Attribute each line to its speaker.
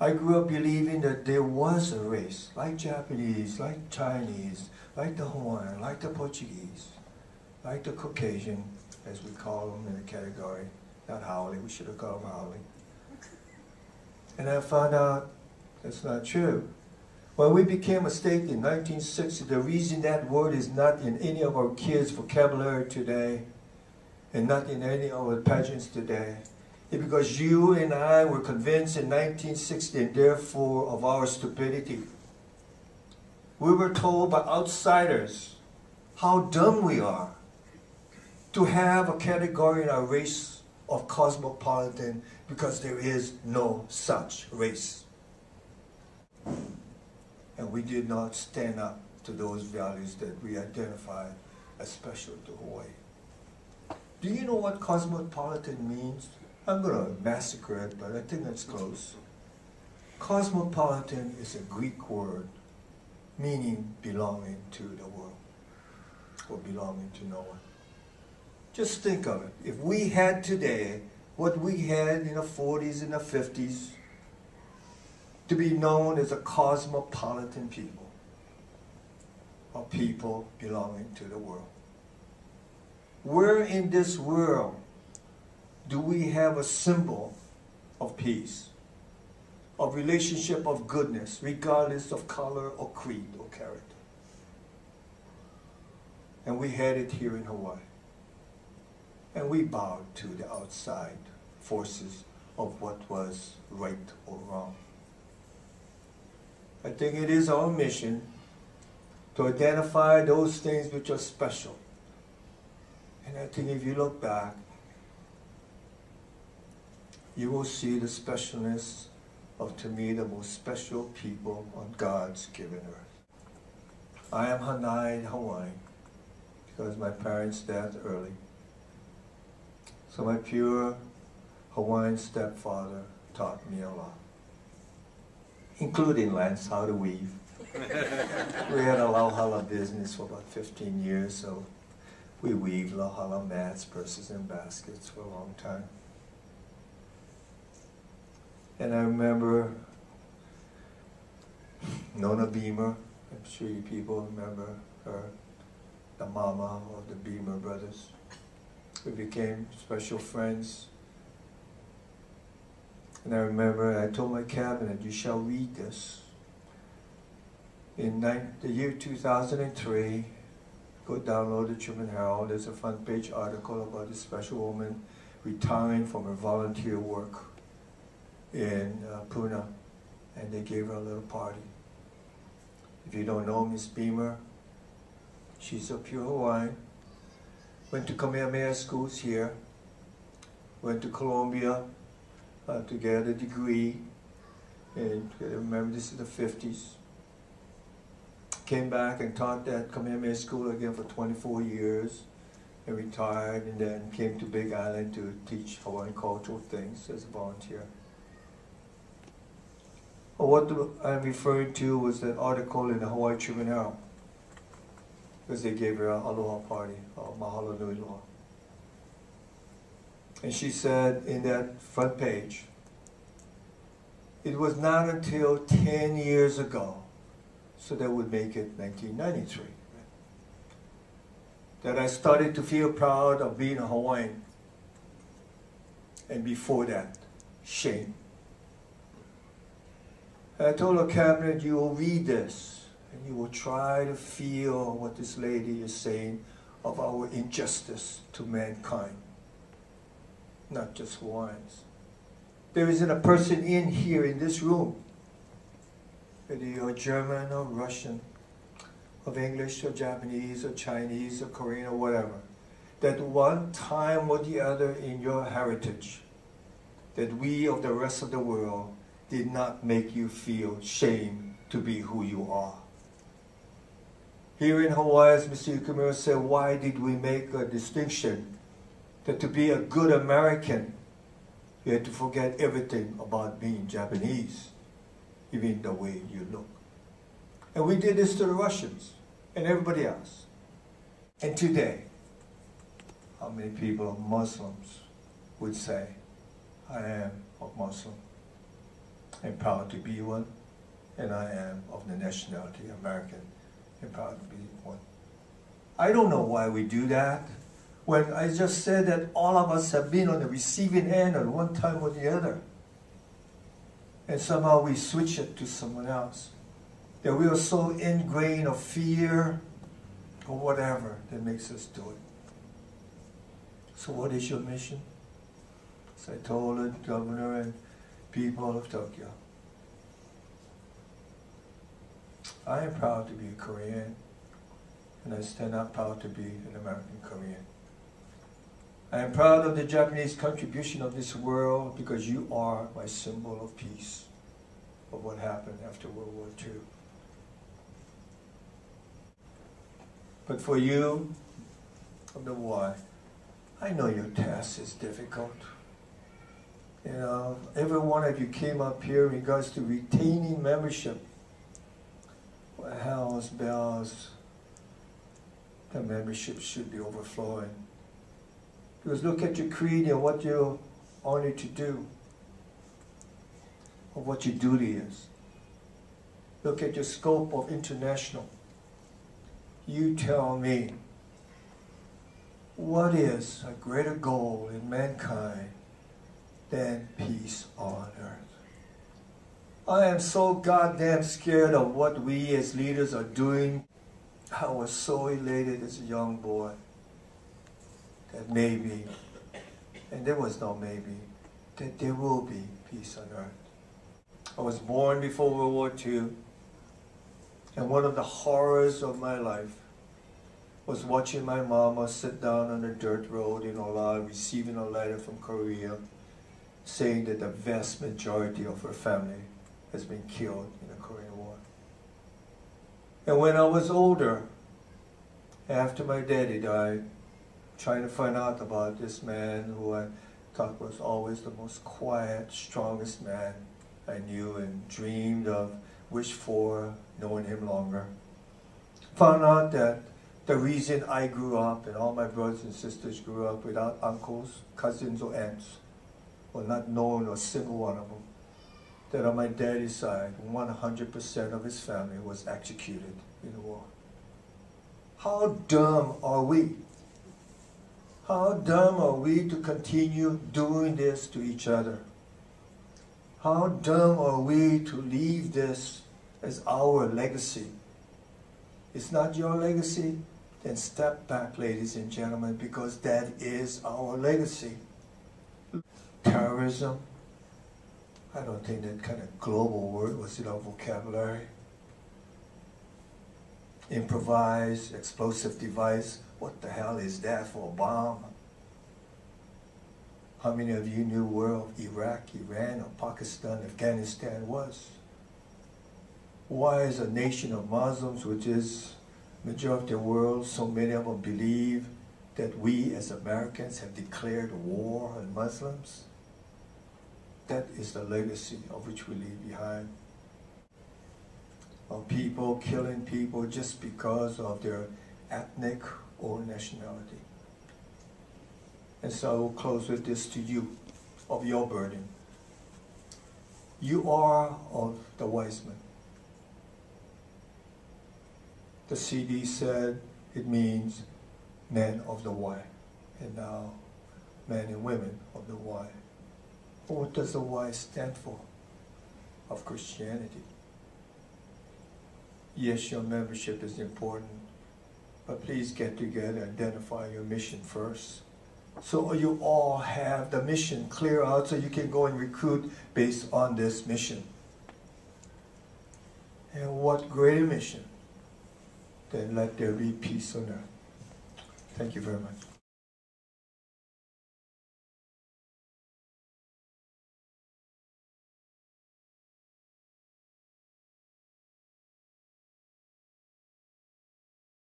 Speaker 1: I grew up believing that there was a race, like Japanese, like Chinese, like the Hawaiian, like the Portuguese, like the Caucasian, as we call them in the category. Not Howley, we should have called them Howley. And I found out that's not true. When we became a state in 1960, the reason that word is not in any of our kids' vocabulary today, and not in any of our pageants today, is because you and I were convinced in 1960, and therefore of our stupidity. We were told by outsiders how dumb we are to have a category in our race of cosmopolitan, because there is no such race. And we did not stand up to those values that we identify as special to Hawaii. Do you know what cosmopolitan means? I'm going to massacre it, but I think that's close. Cosmopolitan is a Greek word meaning belonging to the world, or belonging to no one. Just think of it. If we had today what we had in the 40s and the 50s, to be known as a cosmopolitan people, or people belonging to the world. Where in this world do we have a symbol of peace, of relationship of goodness, regardless of color or creed or character? And we had it here in Hawaii. And we bowed to the outside forces of what was right or wrong. I think it is our mission to identify those things which are special. And I think if you look back, you will see the specialness of, to me, the most special people on God's given earth. I am Hanai Hawaiian because my parents died early. So my pure Hawaiian stepfather taught me a lot, including Lance how to weave. We had a lauhala business for about 15 years, so we weaved lauhala mats, purses, and baskets for a long time. And I remember Nona Beamer, I'm sure you people remember her, the mama of the Beamer brothers. We became special friends. And I remember I told my cabinet, you shall read this. In the year 2003, go download the Tribune Herald. There's a front page article about this special woman retiring from her volunteer work in Puna, and they gave her a little party. If you don't know Miss Beamer, she's a pure Hawaiian. Went to Kamehameha schools here, went to Columbia to get a degree, and remember this is the 50s. Came back and taught at Kamehameha School again for 24 years, and retired, and then came to Big Island to teach Hawaiian cultural things as a volunteer. Well, what I'm referring to was that article in the Hawaii Tribune Herald, because they gave her a aloha party, mahalo nui loa. And she said in that front page, it was not until 10 years ago, so that would make it 1993, that I started to feel proud of being a Hawaiian. And before that, shame. And I told her cabinet, you will read this, and you will try to feel what this lady is saying of our injustice to mankind, not just Hawaiians. There isn't a person in here in this room, whether you're German or Russian, of English or Japanese or Chinese or Korean or whatever, that one time or the other in your heritage, that we of the rest of the world did not make you feel shame to be who you are. Here in Hawaii, as Mr. Yukamura said, why did we make a distinction that to be a good American, you had to forget everything about being Japanese, even the way you look. And we did this to the Russians and everybody else. And today, how many people are Muslims would say, I am a Muslim? I'm proud to be one, and I am of the nationality American, and proud to be one. I don't know why we do that, when I just said that all of us have been on the receiving end at one time or the other. And somehow we switch it to someone else. That we are so ingrained of fear or whatever that makes us do it. So what is your mission? So I told the governor and people of Tokyo, I am proud to be a Korean, and I stand up proud to be an American Korean. I am proud of the Japanese contribution of this world because you are my symbol of peace, of what happened after World War II. But for you, of the why, I know your task is difficult. You know, every one of you came up here in regards to retaining membership. Well, hells bells, the membership should be overflowing. Because look at your creed and what you're honored to do, or what your duty is. Look at your scope of international. You tell me, what is a greater goal in mankind than peace on earth? I am so goddamn scared of what we as leaders are doing. I was so elated as a young boy that maybe, and there was no maybe, that there will be peace on earth. I was born before World War II, and one of the horrors of my life was watching my mama sit down on the dirt road in Ola, receiving a letter from Korea saying that the vast majority of her family has been killed in the Korean War. And when I was older, after my daddy died, trying to find out about this man who I thought was always the most quiet, strongest man I knew and dreamed of, wished for knowing him longer. Found out that the reason I grew up and all my brothers and sisters grew up without uncles, cousins, or aunts, or not knowing a single one of them, that on my daddy's side, 100% of his family was executed in the war. How dumb are we? How dumb are we to continue doing this to each other? How dumb are we to leave this as our legacy? It's not your legacy? Then step back, ladies and gentlemen, because that is our legacy. Terrorism, I don't think that kind of global word was in our vocabulary. Improvised, explosive device, what the hell is that for a bomb? How many of you knew where Iraq, Iran, or Pakistan, Afghanistan was? Why is a nation of Muslims, which is majority of the world, so many of them believe that we as Americans have declared war on Muslims? That is the legacy of which we leave behind. Of people killing people just because of their ethnic or nationality. And so I will close with this to you, of your burden. You are of the wise men. The CD said it means men of the Y, and now men and women of the Y. But what does the Y stand for? Of Christianity. Yes, your membership is important, but please get together and identify your mission first. So you all have the mission clear out so you can go and recruit based on this mission. And what greater mission than let there be peace on earth. Thank you very much.